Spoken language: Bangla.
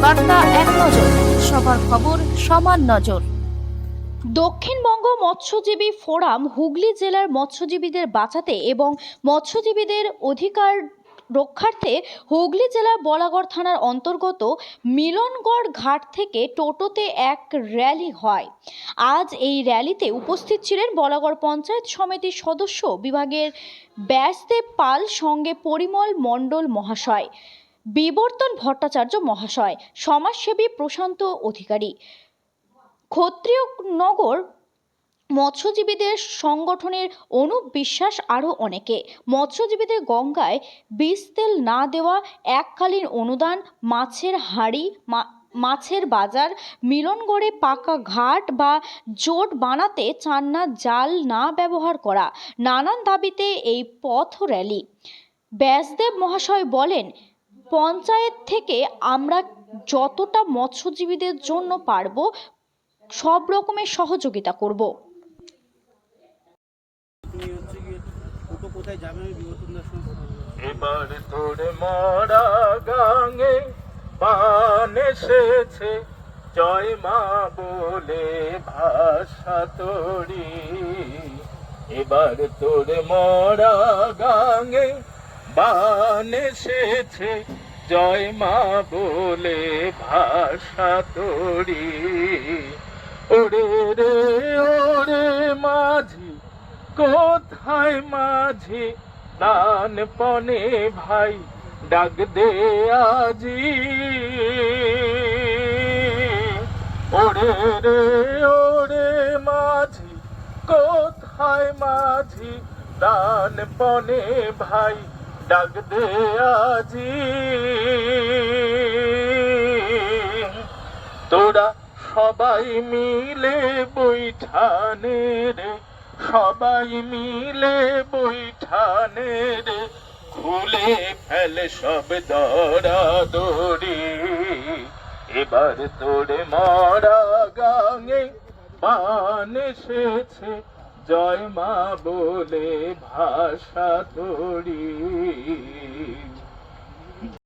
বার্তা এক নজর, সবার খবর সমান নজর। দক্ষিণবঙ্গ মৎস্যজীবী ফোরাম হুগলি জেলার মৎস্যজীবীদের বাঁচাতে এবং মৎস্যজীবীদের অধিকার রক্ষার্থে হুগলি জেলার বলাগড় থানার অন্তর্গত মিলনগড় ঘাট থেকে টোটোতে এক র্যালি হয়। আজ এই র্যালিতে উপস্থিত ছিলেন বলাগড় পঞ্চায়েত সমিতির সদস্য বিভাগের ব্যাসদেব পাল, সঙ্গে পরিমল মণ্ডল মহাশয়, বিবর্তন ভট্টাচার্য মহাশয়, সমাজসেবী প্রশান্ত অধিকারী, ক্ষত্রিয়নগর মৎস্যজীবীদের সংগঠনের অনুপ বিশ্বাস, আরও অনেকে। মৎস্যজীবীদের গঙ্গায় বিষ তেল না দেওয়া, এককালীন অনুদান, মাছের হাঁড়ি, মাছের বাজার, মিলনগড়ে পাকা ঘাট বা জোট বানাতে চান্না জাল না ব্যবহার করা, নানান দাবিতে এই পথ র্যালি। ব্যাসদেব মহাশয় বলেন, পঞ্চায়েত থেকে আমরা যতটা মৎস্যজীবীদের জন্য পারব সব রকমের সহযোগিতা করব। এবার তোর মরা গাঙে পান এসেছে, জয় মা বলে ভাষা তোরি। এবার তোর মরা গাঙে বান এসেছে, জয় মা বলে ভাষা তোরি। ওরে রে ওরে মাঝি, কোথায় মাঝি, প্রাণপণে ভাই ডাক দে আজি। ওরে রে ওরে মাঝি, কোথায় মাঝি, প্রাণপণে ভাই ডাক দে আজি। তোরা সবাই মিলে বৈঠানে রে, সবাই মিলে বৈঠানে রে, খুলে ফেলে সব দরাদরি। এবার তোর মরা গাঙে বান এসেছে, জয় মা বলে ভাষা তোরি।